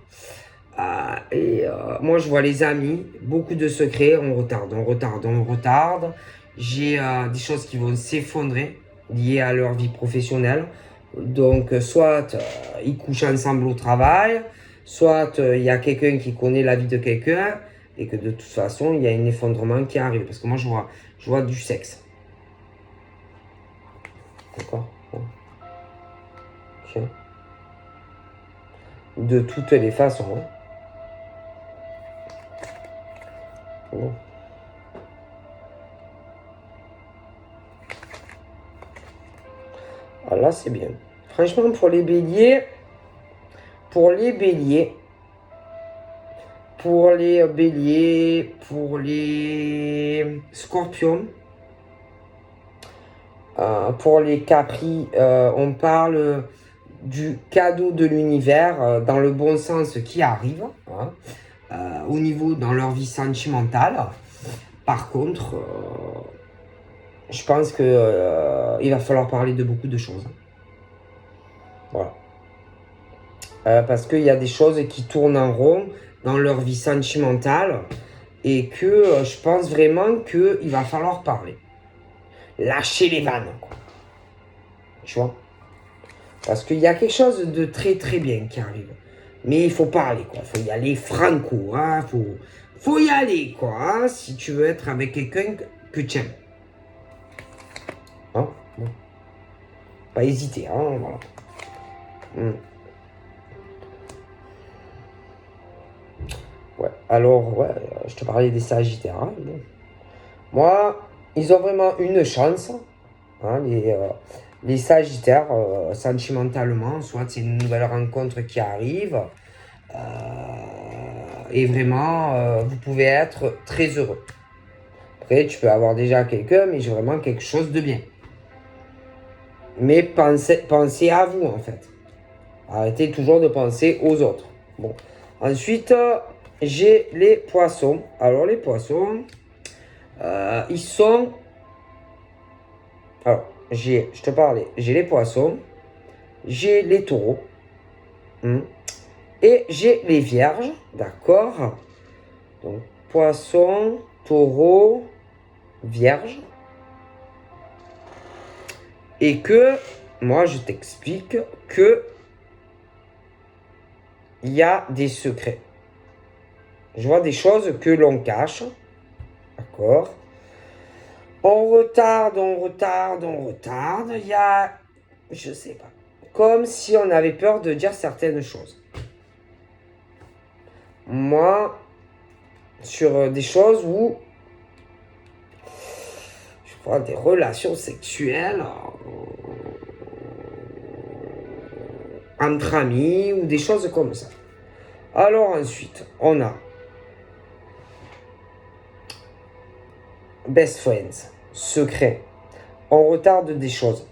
Moi, je vois les amis, beaucoup de secrets, on retarde, on retarde, on retarde. J'ai des choses qui vont s'effondrer liées à leur vie professionnelle. Donc, soit ils couchent ensemble au travail, soit il y a quelqu'un qui connaît la vie de quelqu'un et que de toute façon, il y a un effondrement qui arrive. Parce que moi, je vois du sexe. D'accord? Bon. Ok. De toutes les façons. Hein. Bon. Ah, là, c'est bien. Franchement, pour les béliers, pour les béliers, pour les scorpions, pour les capris, on parle du cadeau de l'univers dans le bon sens qui arrive, hein, au niveau dans leur vie sentimentale. Par contre, je pense que il va falloir parler de beaucoup de choses. Voilà. Parce qu'il y a des choses qui tournent en rond dans leur vie sentimentale et que je pense vraiment qu'il va falloir parler. Lâcher les vannes, quoi. Tu vois? Parce qu'il y a quelque chose de très très bien qui arrive. Mais il faut parler, quoi. Il faut y aller franco, hein. Faut y aller, quoi, hein, si tu veux être avec quelqu'un que tu aimes. Hein? Bon. Pas hésiter, hein, voilà. Ouais, alors, ouais, je te parlais des Sagittaires. Hein, bon. Moi, ils ont vraiment une chance, hein, les Sagittaires, sentimentalement, soit c'est une nouvelle rencontre qui arrive, et vraiment, vous pouvez être très heureux. Après, tu peux avoir déjà quelqu'un, mais j'ai vraiment quelque chose de bien. Mais pensez à vous, en fait. Arrêtez toujours de penser aux autres. Bon. Ensuite, j'ai les poissons. Alors, les poissons, ils sont... Alors, je te parlais, j'ai les poissons, j'ai les taureaux, et j'ai les vierges, d'accord? Donc, poisson, taureau, vierge. Et que, moi, je t'explique que il y a des secrets. Je vois des choses que l'on cache, d'accord? On retarde, on retarde, on retarde. Il y a, je sais pas, comme si on avait peur de dire certaines choses. Moi, sur des choses où je crois des relations sexuelles entre amis ou des choses comme ça. Alors ensuite, on a best friends, secret. On retarde des choses.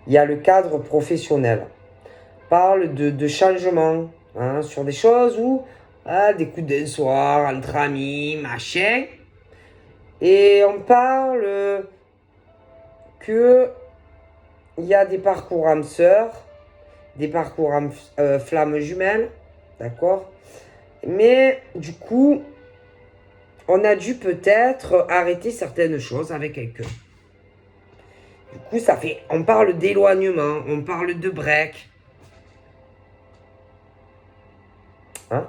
Il y a le cadre professionnel. Parle de changement, hein, sur des choses où des coups d'un soir entre amis, machin. Et on parle que il y a des parcours âmes sœurs des parcours en flammes jumelles, d'accord? Mais du coup, on a dû peut-être arrêter certaines choses avec quelqu'un. Du coup, ça fait, on parle d'éloignement, on parle de break. Hein?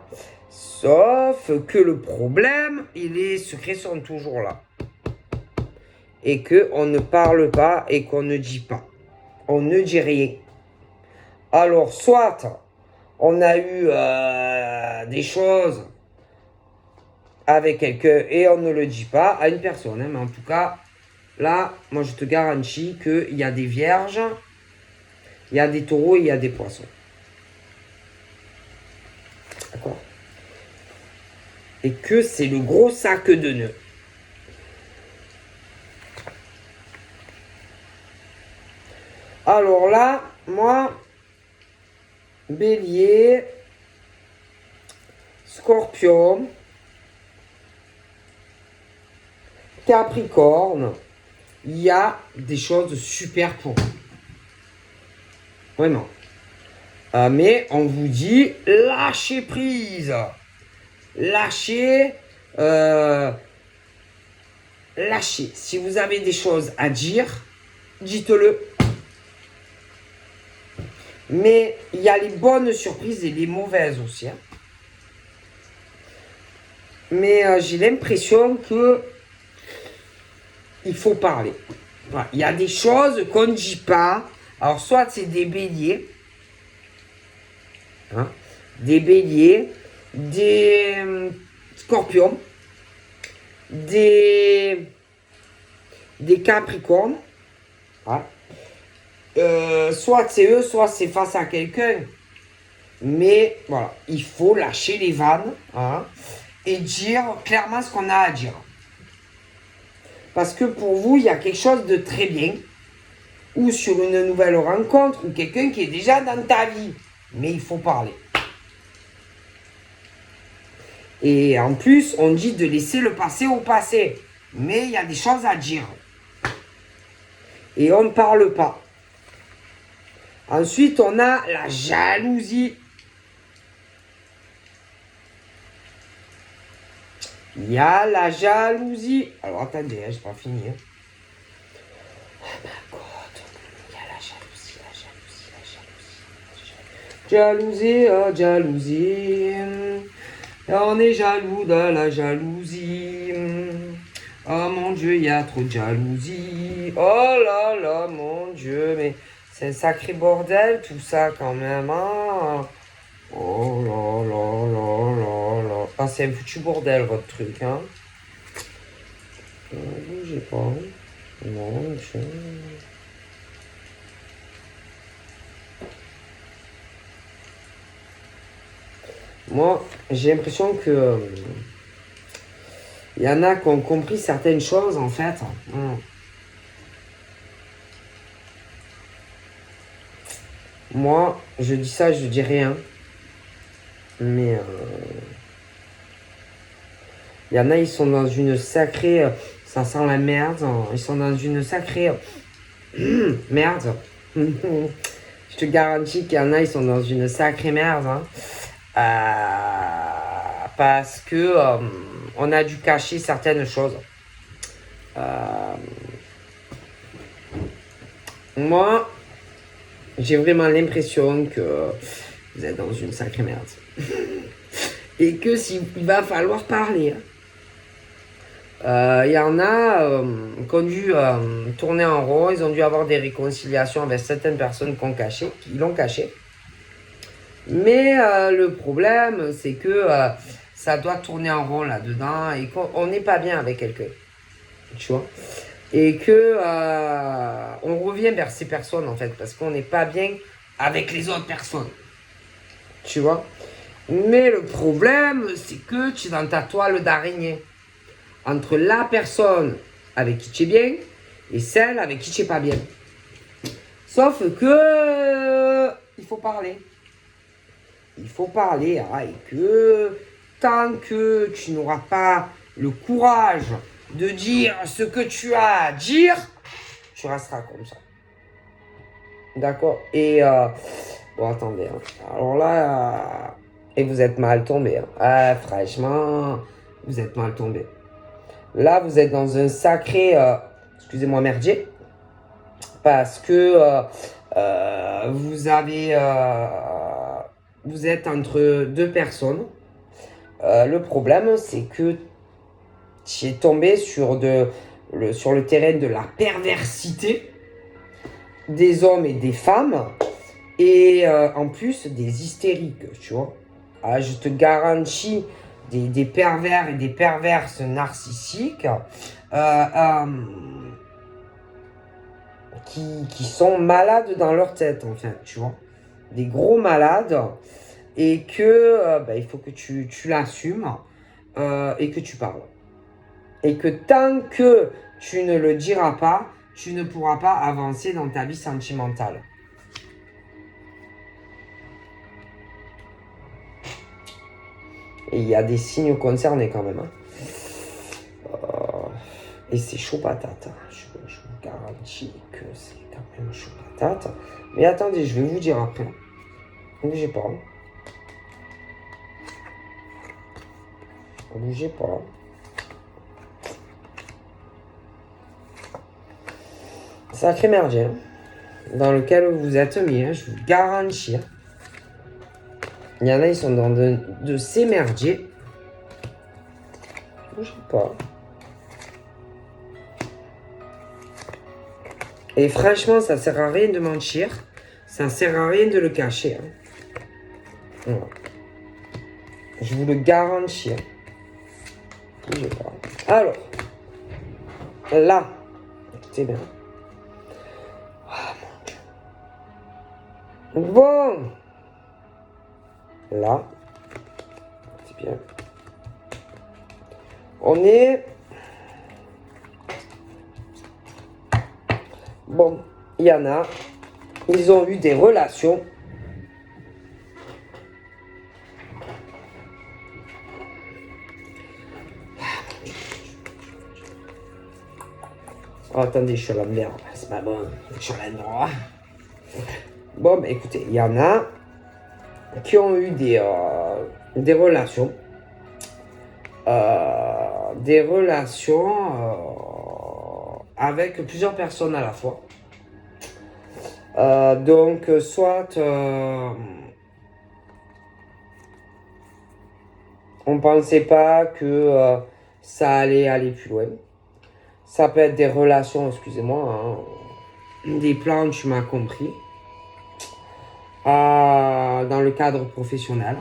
Sauf que le problème, les secrets sont toujours là. Et qu'on ne parle pas et qu'on ne dit pas. On ne dit rien. Alors, soit on a eu des choses avec quelqu'un et on ne le dit pas à une personne. Hein, mais en tout cas, là, moi je te garantis qu'il y a des vierges, il y a des taureaux et il y a des poissons. D'accord? Et que c'est le gros sac de nœuds. Alors là, moi, Bélier, Scorpion, Capricorne, il y a des choses super pour vous. Vraiment. Mais on vous dit, lâchez prise. Lâchez. Lâchez. Si vous avez des choses à dire, dites-le. Mais il y a les bonnes surprises et les mauvaises aussi. Hein. Mais j'ai l'impression que il faut parler. Voilà. Il y a des choses qu'on ne dit pas. Alors, soit c'est des béliers. Hein, des béliers. Des scorpions. Des capricornes. Voilà. Soit c'est eux, soit c'est face à quelqu'un. Mais voilà, il faut lâcher les vannes hein, et dire clairement ce qu'on a à dire. Parce que pour vous, il y a quelque chose de très bien. Ou sur une nouvelle rencontre, ou quelqu'un qui est déjà dans ta vie. Mais il faut parler. Et en plus, on dit de laisser le passé au passé. Mais il y a des choses à dire. Et on ne parle pas. Ensuite, on a la jalousie. Il y a la jalousie. Alors, attendez, hein, je n'ai pas fini. Hein. Oh my God. Il y a la jalousie, la jalousie. On est jaloux de la jalousie. Oh mon Dieu, il y a trop de jalousie. Oh là là, mon Dieu, mais c'est un sacré bordel tout ça quand même. Hein. Oh là là là là là. Ah, c'est un foutu bordel votre truc, hein. Bougez pas. Mon Dieu. Moi, j'ai l'impression que il y en a qui ont compris certaines choses en fait. Moi, je dis ça, je dis rien. Mais il y en a, ils sont dans une sacrée... ça sent la merde. Ils sont dans une sacrée... merde. Je te garantis qu'il y en a, ils sont dans une sacrée merde. Hein. Parce que on a dû cacher certaines choses. Moi, j'ai vraiment l'impression que vous êtes dans une sacrée merde. Et que il va falloir parler. Il y en a qui ont dû tourner en rond, ils ont dû avoir des réconciliations avec certaines personnes qui l'ont caché. Mais le problème, c'est que ça doit tourner en rond là-dedans et qu'on n'est pas bien avec quelqu'un. Tu vois? Et que on revient vers ces personnes en fait, parce qu'on n'est pas bien avec les autres personnes. Tu vois? Mais le problème, c'est que tu es dans ta toile d'araignée. Entre la personne avec qui tu es bien et celle avec qui tu n'es pas bien. Sauf que il faut parler. Il faut parler hein, et que tant que tu n'auras pas le courage de dire ce que tu as à dire, tu resteras comme ça. D'accord? Et Bon, attendez. Hein. Alors là, et vous êtes mal tombé. Hein. Ah, franchement, vous êtes mal tombé. Là, vous êtes dans un sacré, excusez-moi, merdier. Parce que vous êtes entre deux personnes. Le problème, c'est que tu es tombé sur le terrain de la perversité des hommes et des femmes. Et en plus, des hystériques, tu vois. Ah, je te garantis des pervers et des perverses narcissiques qui sont malades dans leur tête, en fait, tu vois. Des gros malades. Et que il faut que tu l'assumes et que tu parles. Et que tant que tu ne le diras pas, tu ne pourras pas avancer dans ta vie sentimentale. Et il y a des signes concernés quand même. Hein. Et c'est chaud patate. Hein. Je vous garantis que c'est quand même chaud patate. Mais attendez, je vais vous dire après. Ne bougez pas. Ne bougez pas. Sacré merdier. Hein, dans lequel vous êtes mis, hein, je vous garantis. Hein. Il y en a, ils sont dans de ces merdiers. Je sais pas. Et franchement, ça sert à rien de mentir. Ça sert à rien de le cacher. Hein. Voilà. Je vous le garantis. Hein. Je sais pas. Alors. Là. Écoutez bien. Ah, mon Dieu. Bon. Là, c'est bien. On est... Bon, il y en a. Ils ont eu des relations. Oh, attendez, je suis à l'envers. C'est pas bon. Je suis à l'endroit. Bon, bah, écoutez, il y en a qui ont eu des relations. Des relations avec plusieurs personnes à la fois. Donc, soit on pensait pas que ça allait aller plus loin. Ça peut être des relations, excusez-moi, hein, des plans, tu m'as compris. Dans le cadre professionnel,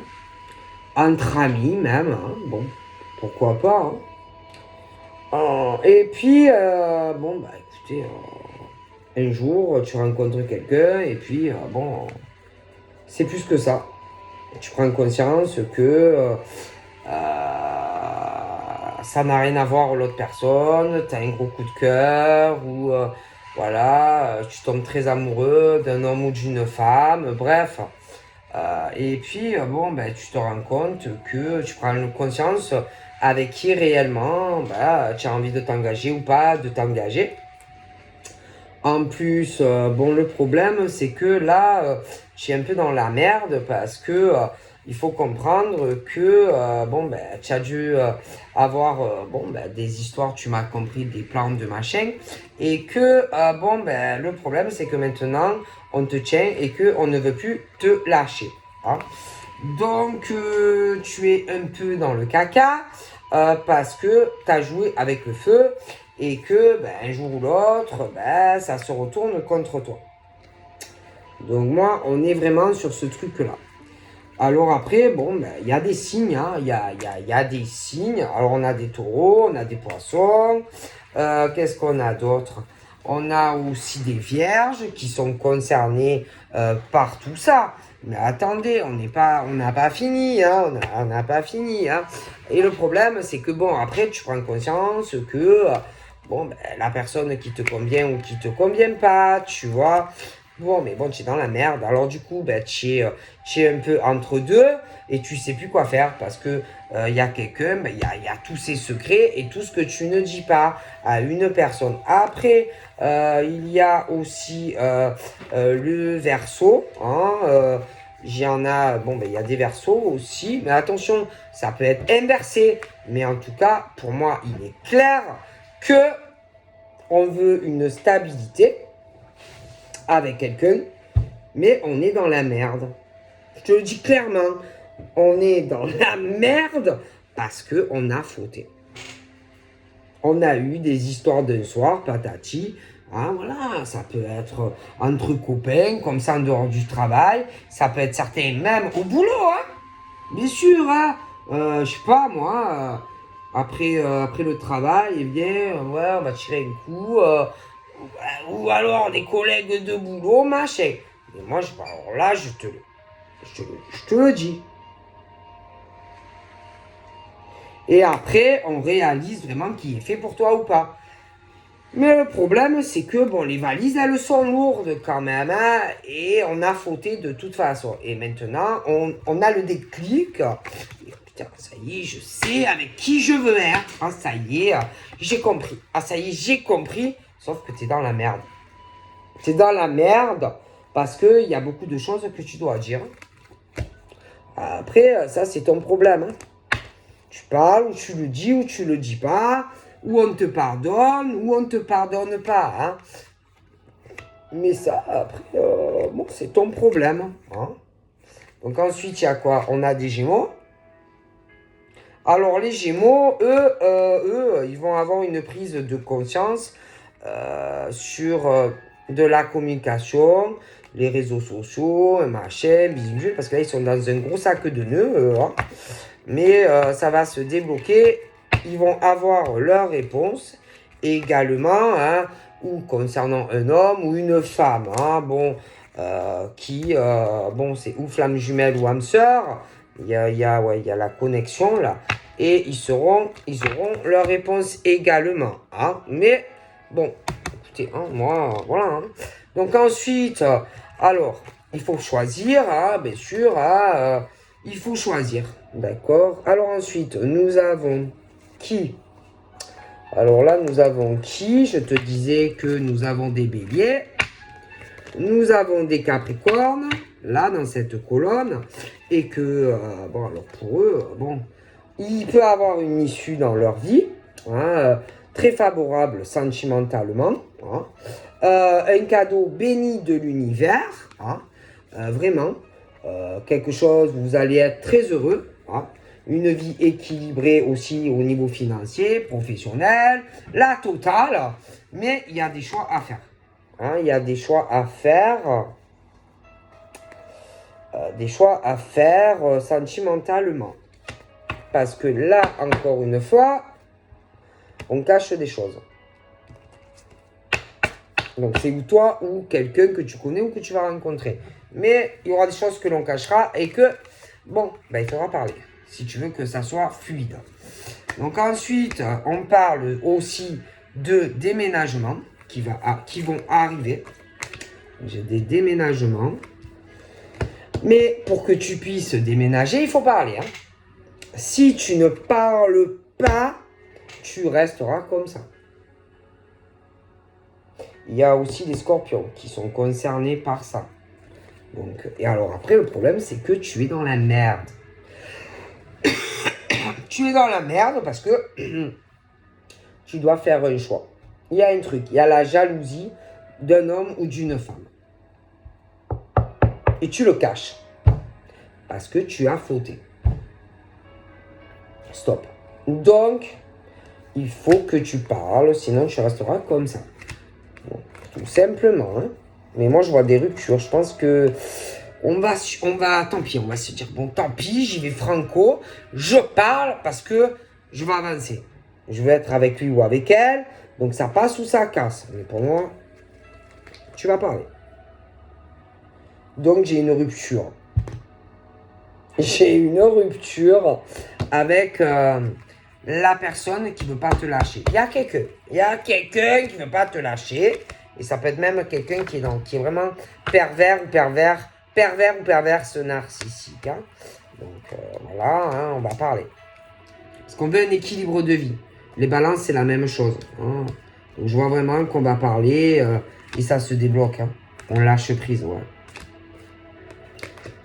entre amis même, hein, bon, pourquoi pas. Hein. Et puis, bon, bah écoutez, un jour, tu rencontres quelqu'un et puis, bon, c'est plus que ça. Tu prends conscience que ça n'a rien à voir avec l'autre personne, tu as un gros coup de cœur ou... voilà, tu tombes très amoureux d'un homme ou d'une femme, bref. Et puis, bon, ben, tu te rends compte que tu prends conscience avec qui réellement tu as envie de t'engager ou pas de t'engager. En plus, bon, le problème, c'est que là, tu es un peu dans la merde parce que il faut comprendre que, bon, ben, tu as dû avoir, bon, ben, des histoires, tu m'as compris, des plans de machin. Et que, bon, ben, le problème, c'est que maintenant, on te tient et qu'on ne veut plus te lâcher. Hein. Donc, tu es un peu dans le caca parce que tu as joué avec le feu et que, ben, un jour ou l'autre, ben, ça se retourne contre toi. Donc, moi, on est vraiment sur ce truc-là. Alors après, bon, ben, y a des signes, hein. y a des signes. Alors on a des taureaux, on a des poissons. Qu'est-ce qu'on a d'autre? On a aussi des vierges qui sont concernées par tout ça. Mais attendez, on n'a pas fini, hein. On n'a pas fini, hein. Et le problème, c'est que bon, après, tu prends conscience que bon, ben, la personne qui te convient ou qui te convient pas, tu vois. Bon, mais bon, tu es dans la merde. Alors du coup, ben, tu es un peu entre deux et tu sais plus quoi faire parce que il y a quelqu'un, ben, y a tous ses secrets et tout ce que tu ne dis pas à une personne. Après, il y a aussi le verso. Hein, il y en a, bon, ben, il y a des versos aussi, mais attention, ça peut être inversé. Mais en tout cas, pour moi, il est clair que on veut une stabilité avec quelqu'un, mais on est dans la merde. Je te le dis clairement, on est dans la merde parce qu'on a fauté. On a eu des histoires d'un soir, patati. Hein, voilà, ça peut être entre copains, comme ça en dehors du travail. Ça peut être certains même au boulot, hein. Bien sûr, hein. Je sais pas, moi, après le travail, eh bien, ouais, on va tirer un coup. Ou alors des collègues de boulot, machin. Mais moi, alors là, je te le dis. Et après, on réalise vraiment qui est fait pour toi ou pas. Mais le problème, c'est que bon, les valises, elles sont lourdes quand même, hein, et on a fauté de toute façon. Et maintenant, on a le déclic. Et putain, ça y est, je sais avec qui je veux être. Ah, ça y est, j'ai compris. Ah, ça y est, j'ai compris. Sauf que t'es dans la merde. T'es dans la merde parce qu'il y a beaucoup de choses que tu dois dire. Après, ça, c'est ton problème. Hein. Tu parles, ou tu le dis, ou tu le dis pas, ou on te pardonne, ou on te pardonne pas. Hein. Mais ça, après, bon, c'est ton problème. Hein. Donc ensuite, il y a quoi? On a des Gémeaux. Alors les Gémeaux, eux, ils vont avoir une prise de conscience sur de la communication, les réseaux sociaux, machin, bisous, parce que là, ils sont dans un gros sac de nœuds. Hein. Mais ça va se débloquer. Ils vont avoir leur réponse également, hein, ou concernant un homme ou une femme. Hein, bon, bon, c'est ou flamme jumelle ou âme sœur. Il y a la connexion là. Et ils auront leur réponse également. Hein, mais bon, écoutez, hein, moi, voilà. Hein. Donc ensuite, alors, il faut choisir, hein, bien sûr, hein, il faut choisir. D'accord. Alors ensuite, nous avons qui? Alors là, nous avons qui? Je te disais que nous avons des béliers. Nous avons des capricornes, là, dans cette colonne. Et que, bon, alors pour eux, bon, il peut avoir une issue dans leur vie. Hein, très favorable sentimentalement. Hein, un cadeau béni de l'univers. Hein, vraiment. Quelque chose où vous allez être très heureux. Hein, une vie équilibrée aussi au niveau financier, professionnel, la totale. Mais il y a des choix à faire. Hein, il y a des choix à faire. Sentimentalement. Parce que là, encore une fois, on cache des choses. Donc c'est toi ou quelqu'un que tu connais ou que tu vas rencontrer. Mais il y aura des choses que l'on cachera et que, bon, ben, il faudra parler. Si tu veux que ça soit fluide. Donc ensuite, on parle aussi de déménagements qui vont arriver. J'ai des déménagements. Mais pour que tu puisses déménager, il faut parler. Hein. Si tu ne parles pas, tu resteras comme ça. Il y a aussi les scorpions qui sont concernés par ça. Donc, et alors après, le problème, c'est que tu es dans la merde. Tu es dans la merde parce que tu dois faire un choix. Il y a un truc, il y a la jalousie d'un homme ou d'une femme. Et tu le caches. Parce que tu as fauté. Stop. Donc, il faut que tu parles, sinon tu resteras comme ça. Bon, tout simplement. Hein. Mais moi, je vois des ruptures. Je pense que tant pis, on va se dire, bon, tant pis, j'y vais franco. Je parle parce que je vais avancer. Je vais être avec lui ou avec elle. Donc, ça passe ou ça casse. Mais pour moi, tu vas parler. Donc, j'ai une rupture. J'ai une rupture avec la personne qui ne veut pas te lâcher. Il y a quelqu'un qui ne veut pas te lâcher. Et ça peut être même quelqu'un qui est vraiment pervers ou perverse narcissique. Hein. Donc voilà, hein, on va parler. Parce qu'on veut un équilibre de vie. Les balances, c'est la même chose. Hein. Donc je vois vraiment qu'on va parler et ça se débloque. Hein. On lâche prise, ouais.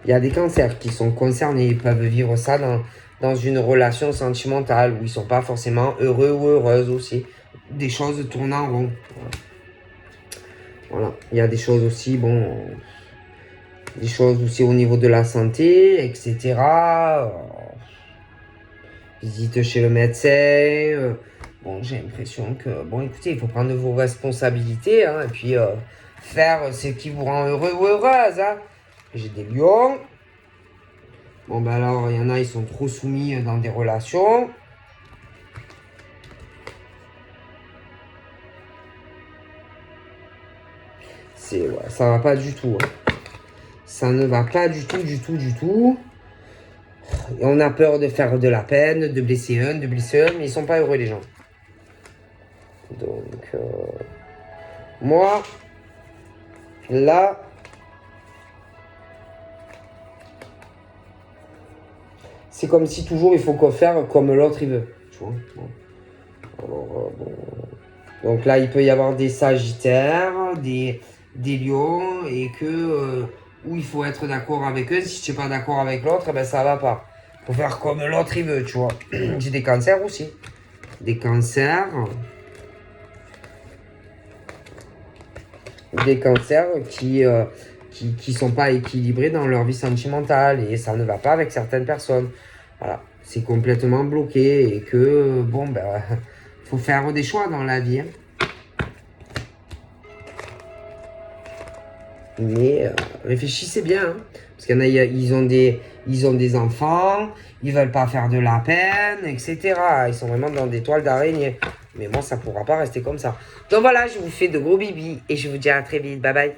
Il y a des cancers qui sont concernés, ils peuvent vivre ça dans une relation sentimentale où ils ne sont pas forcément heureux ou heureuses aussi. Des choses tournent en rond. Voilà. Il y a des choses aussi, bon, des choses aussi au niveau de la santé, etc. Visite chez le médecin. Bon, j'ai l'impression que, bon, écoutez, il faut prendre vos responsabilités hein, et puis faire ce qui vous rend heureux ou heureuse. Hein. J'ai des lions. Bon, ben alors, il y en a, ils sont trop soumis dans des relations. Ouais, ça va pas du tout. Hein. Ça ne va pas du tout. Et on a peur de faire de la peine, de blesser un, mais ils sont pas heureux, les gens. Donc, moi, là, c'est comme si toujours il faut quoi faire comme l'autre il veut. Tu vois bon. Alors, bon. Donc là, il peut y avoir des sagittaires, des lions, et que où il faut être d'accord avec eux. Si tu n'es pas d'accord avec l'autre, ben ça va pas. Il faut faire comme l'autre il veut, tu vois. J'ai des cancers aussi. Des cancers. Des cancers qui sont pas équilibrés dans leur vie sentimentale et ça ne va pas avec certaines personnes. Voilà, c'est complètement bloqué et que, bon, ben, faut faire des choix dans la vie. Hein. Mais réfléchissez bien, hein, parce qu'il y en a, ils ont des enfants, ils veulent pas faire de la peine, etc. Ils sont vraiment dans des toiles d'araignée. Mais moi, ça pourra pas rester comme ça. Donc voilà, je vous fais de gros bibis et je vous dis à très vite. Bye bye.